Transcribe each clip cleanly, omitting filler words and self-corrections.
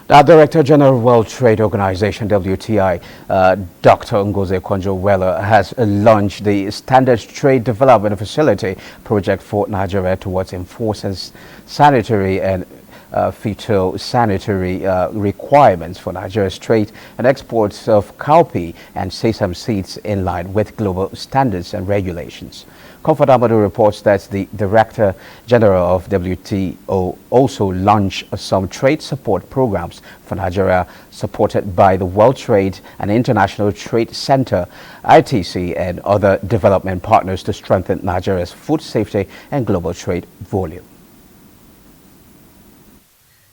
The Director General of World Trade Organization, WTO, Dr. Ngozi Okonjo-Iweala, has launched the Standards Trade Development Facility project for Nigeria towards enforcing sanitary and phytosanitary requirements for Nigeria's trade and exports of cowpea and sesame seeds in line with global standards and regulations. Comfort Amadou reports that the Director General of WTO also launched some trade support programs for Nigeria, supported by the World Trade and International Trade Center, ITC, and other development partners to strengthen Nigeria's food safety and global trade volume.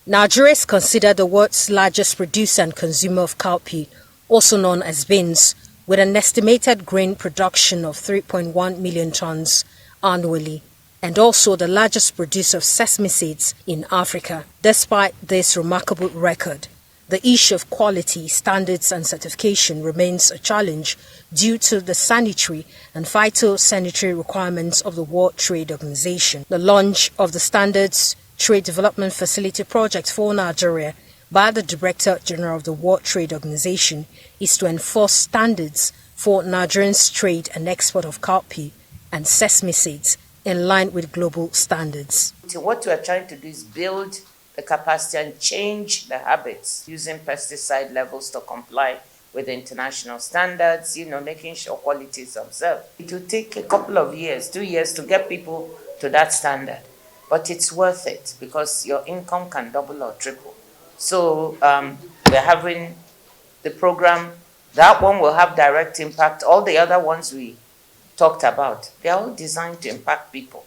Nigeria is considered the world's largest producer and consumer of cowpea, also known as beans, with an estimated grain production of 3.1 million tons annually, and also the largest producer of sesame seeds in Africa. Despite this remarkable record, the issue of quality, standards and certification remains a challenge due to the sanitary and phytosanitary requirements of the World Trade Organization. The launch of the Standards Trade Development Facility project for Nigeria by the Director General of the World Trade Organization is to enforce standards for Nigerians' trade and export of cowpea and sesame seeds in line with global standards. So what we are trying to do is build the capacity and change the habits using pesticide levels to comply with international standards, making sure quality is observed. It will take a couple of years, 2 years, to get people to that standard. But it's worth it because your income can double or triple. So we're having the program. That one will have direct impact. All the other ones we talked about, they're all designed to impact people.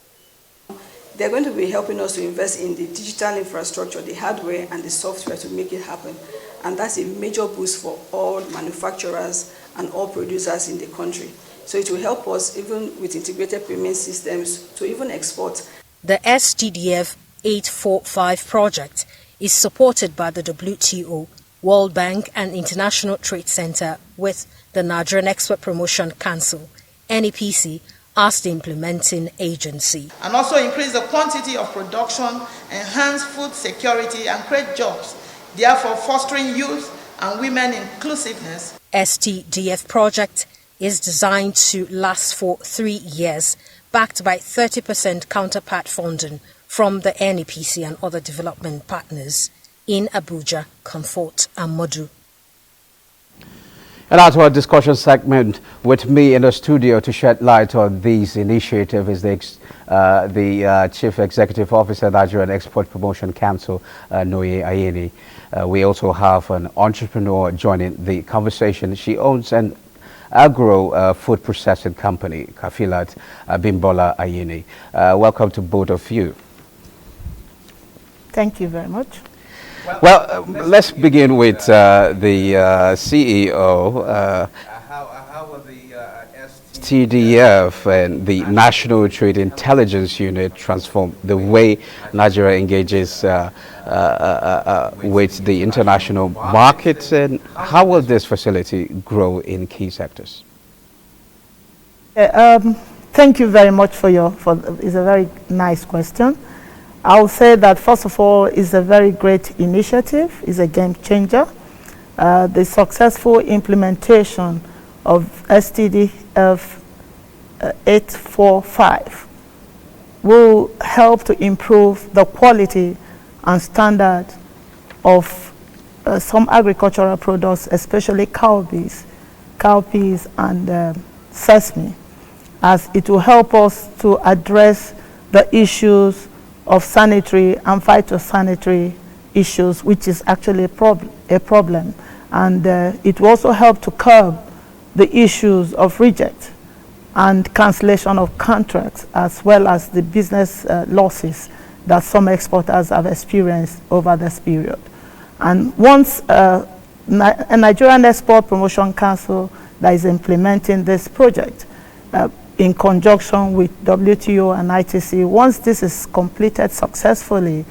They're going to be helping us to invest in the digital infrastructure, the hardware and the software to make it happen. And that's a major boost for all manufacturers and all producers in the country. So it will help us even with integrated payment systems to even export. The STDF 845 project is supported by the WTO, World Bank and International Trade Center with the Nigerian Export Promotion Council, NEPC, as the implementing agency. And also increase the quantity of production, enhance food security and create jobs, therefore fostering youth and women inclusiveness. STDF project is designed to last for 3 years, backed by 30% counterpart funding from the NEPC and other development partners. In Abuja, Comfort Amadou. And out to our discussion segment, with me in the studio to shed light on these initiatives is the Chief Executive Officer, Nigerian Export Promotion Council, Nonye Ayeni. We also have an entrepreneur joining the conversation. She owns an agro food processing company, Kafilat Bimbola Ayeni. Welcome to both of you. Thank you very much. Well, let's begin with the CEO. How will the STDF and the National Trade Intelligence Unit transform the way Nigeria engages with the international markets, and how will this facility grow in key sectors? Thank you very much it's a very nice question. I will say that, first of all, it's a very great initiative. It's a game changer. The successful implementation of STDF 845 will help to improve the quality and standard of some agricultural products, especially cowpeas and sesame, as it will help us to address the issues of sanitary and phytosanitary issues, which is actually a problem. And it will also help to curb the issues of reject and cancellation of contracts, as well as the business losses that some exporters have experienced over this period. And once a Nigerian Export Promotion Council that is implementing this project, in conjunction with WTO and ITC, once this is completed successfully,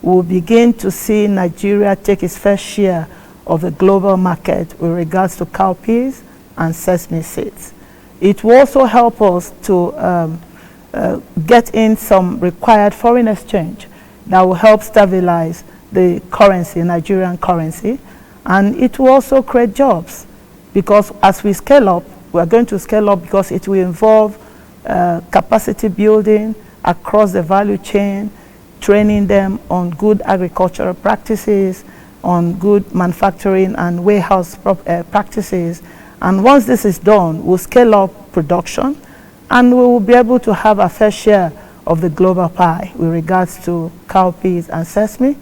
we'll begin to see Nigeria take its fair share of the global market with regards to cowpeas and sesame seeds. It will also help us to get in some required foreign exchange that will help stabilize the currency, Nigerian currency, and it will also create jobs, because as we scale up, we are going to scale up because it will involve capacity building across the value chain, training them on good agricultural practices, on good manufacturing and warehouse practices. And once this is done, we'll scale up production, and we will be able to have a fair share of the global pie with regards to cowpeas and sesame.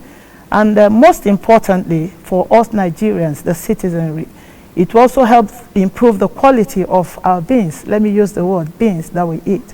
And most importantly, for us Nigerians, the citizenry, it also helps improve the quality of our beans. Let me use the word beans that we eat.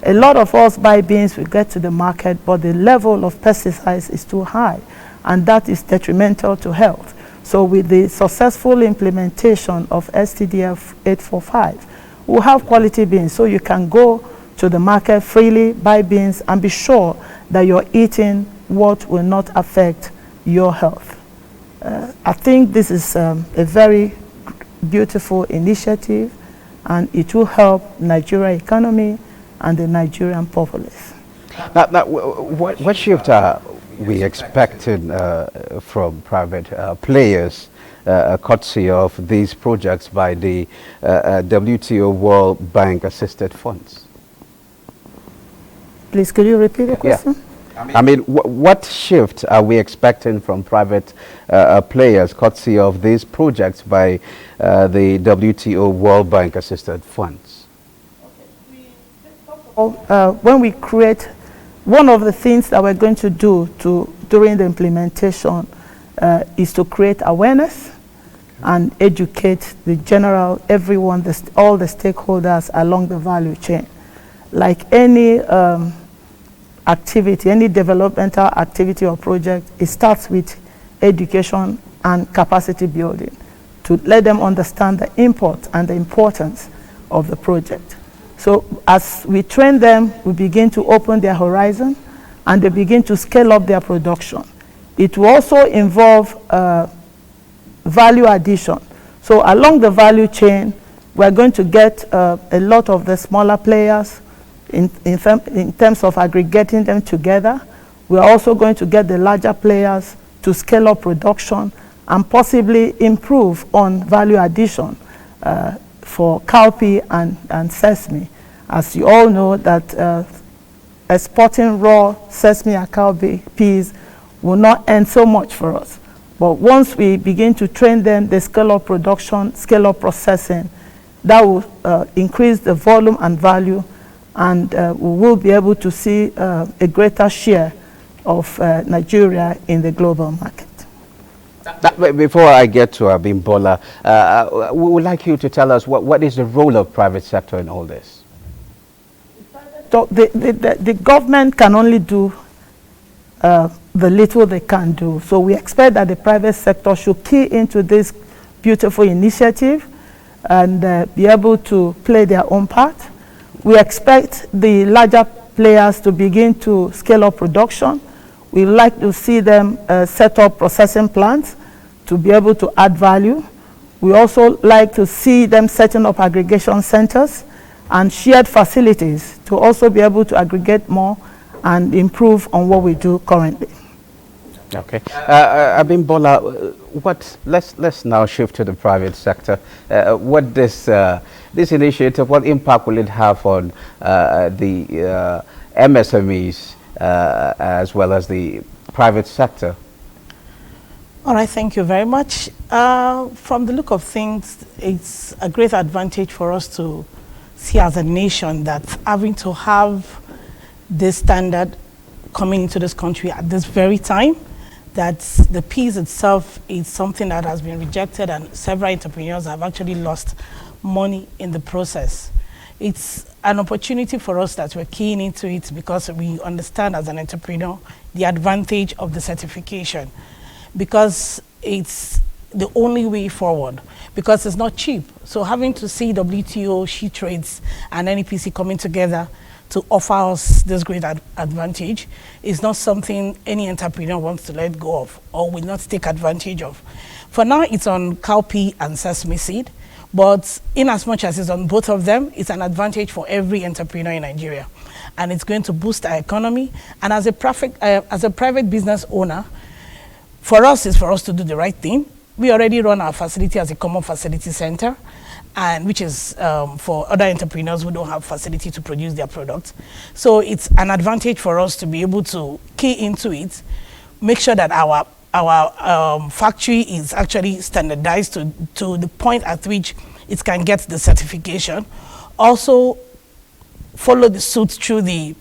A lot of us buy beans, we get to the market, but the level of pesticides is too high, and that is detrimental to health. So with the successful implementation of STDF 845, we'll have quality beans, so you can go to the market freely, buy beans, and be sure that you're eating what will not affect your health. I think this is a very beautiful initiative, and it will help Nigeria economy and the Nigerian populace. Now what shift are we expecting from private players, courtesy of these projects by the WTO World Bank assisted funds? Please, could you repeat the question? Yeah. I mean, what shift are we expecting from private players, courtesy of these projects by the WTO World Bank assisted funds? When we create, one of the things that we're going to do during the implementation is to create awareness and educate the general, everyone, all the stakeholders along the value chain. Like any activity, any developmental activity or project, it starts with education and capacity building to let them understand the import and the importance of the project. So as we train them, we begin to open their horizon, and they begin to scale up their production. It will also involve value addition. So along the value chain, we're going to get a lot of the smaller players in terms of aggregating them together. We're also going to get the larger players to scale up production and possibly improve on value addition for cowpea and sesame. As you all know, that exporting raw sesame and cowpeas will not earn so much for us. But once we begin to train them, they scale up production, scale up processing, that will increase the volume and value, and we will be able to see a greater share of Nigeria in the global market. Before I get to Abimbola, we would like you to tell us what is the role of private sector in all this? So the government can only do the little they can do. So we expect that the private sector should key into this beautiful initiative and be able to play their own part. We expect the larger players to begin to scale up production. We like to see them set up processing plants to be able to add value. We also like to see them setting up aggregation centers and shared facilities to also be able to aggregate more and improve on what we do currently. Okay, Abimbola, let's now shift to the private sector. What this initiative, what impact will it have on the MSMEs as well as the private sector? All right, thank you very much. From the look of things, it's a great advantage for us to see as a nation that having to have this standard coming into this country at this very time, that the peas itself is something that has been rejected and several entrepreneurs have actually lost money in the process. It's an opportunity for us that we're keying into it because we understand as an entrepreneur the advantage of the certification, because it's the only way forward, because it's not cheap. So having to see WTO, She Trades and NEPC coming together to offer us this great advantage is not something any entrepreneur wants to let go of or will not take advantage of. For now, it's on cowpea and sesame seed, but in as much as it's on both of them, it's an advantage for every entrepreneur in Nigeria. And it's going to boost our economy. And as a private business owner, for us is for us to do the right thing. We already run our facility as a common facility center, and which is for other entrepreneurs who don't have facility to produce their products. So it's an advantage for us to be able to key into it, make sure that our factory is actually standardized to the point at which it can get the certification. Also follow the suit through the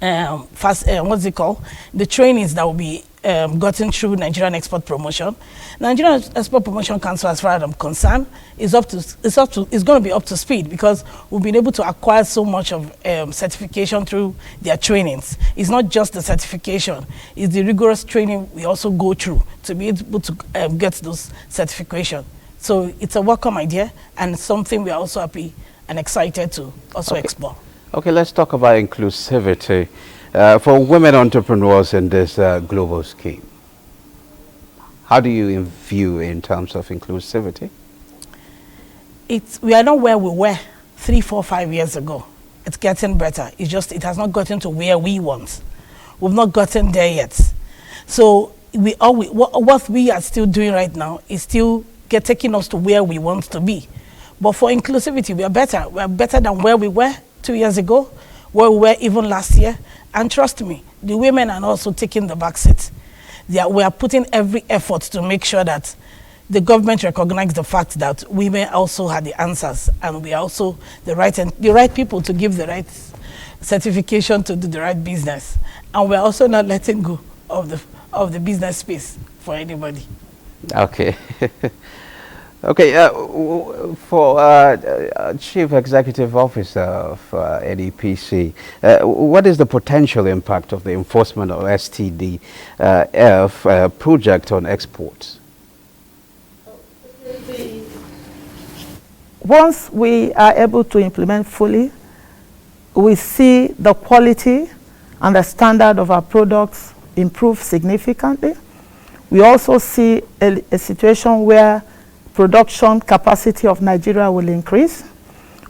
the trainings that will be gotten through Nigerian Export Promotion. Nigerian Export Promotion Council, as far as I'm concerned, is going to be up to speed, because we've been able to acquire so much of certification through their trainings. It's not just the certification; it's the rigorous training we also go through to be able to get those certification. So it's a welcome idea, and something we are also happy and excited to also explore. Okay, let's talk about inclusivity for women entrepreneurs in this global scheme. How do you view in terms of inclusivity? We are not where we were 3, 4, 5 years ago. It's getting better. It's just it has not gotten to where we want. We've not gotten there yet. So what we are still doing right now is still taking us to where we want to be. But for inclusivity, we are better. We are better than where we were 2 years ago, where we were even last year. And trust me, the women are also taking the back seat. We are putting every effort to make sure that the government recognizes the fact that women also had the answers, and we are also the right people to give the right certification to do the right business. And we are also not letting go of the business space for anybody. Okay. Okay, for Chief Executive Officer of NEPC, what is the potential impact of the enforcement of STDF project on exports? Once we are able to implement fully, we see the quality and the standard of our products improve significantly. We also see a situation where production capacity of Nigeria will increase.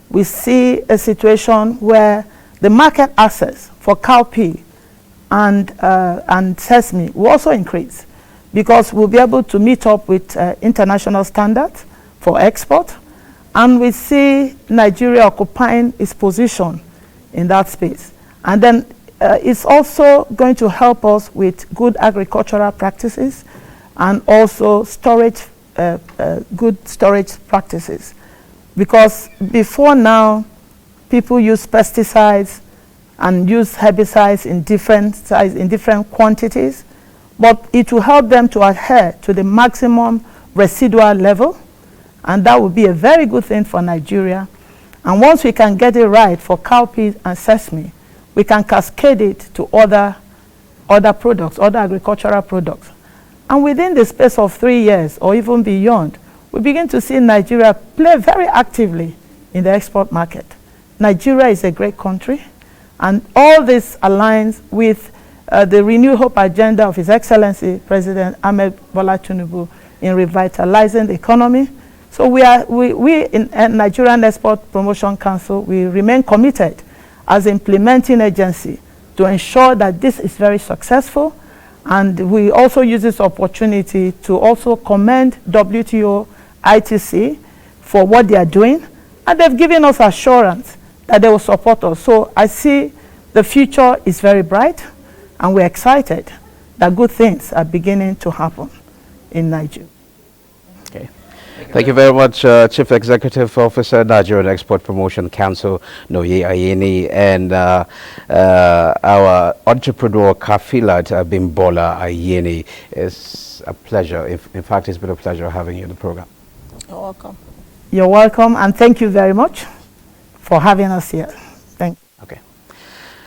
We see a situation where the market access for cowpea and sesame will also increase, because we'll be able to meet up with international standards for export, and we see Nigeria occupying its position in that space. And then it's also going to help us with good agricultural practices and also storage, good storage practices. Because before now, people use pesticides and use herbicides in different quantities, but it will help them to adhere to the maximum residual level, and that would be a very good thing for Nigeria. And once we can get it right for cowpea and sesame, we can cascade it to other products, other agricultural products. And within the space of 3 years or even beyond, we begin to see Nigeria play very actively in the export market. Nigeria is a great country, and all this aligns with the Renew Hope agenda of His Excellency President Ahmed Bola Tinubu in revitalizing the economy. So we in Nigerian Export Promotion Council, we remain committed as implementing agency to ensure that this is very successful. And we also use this opportunity to also commend WTO, ITC for what they are doing. And they've given us assurance that they will support us. So I see the future is very bright, and we're excited that good things are beginning to happen in Nigeria. Okay. Thank you very much, Chief Executive Officer, Nigerian Export Promotion Council, Nonye Ayeni, and our entrepreneur, Kafilat Bimbola Ayeni. It's a pleasure. In fact, it's been a pleasure having you in the program. You're welcome. You're welcome, and thank you very much for having us here. Thank you. Okay.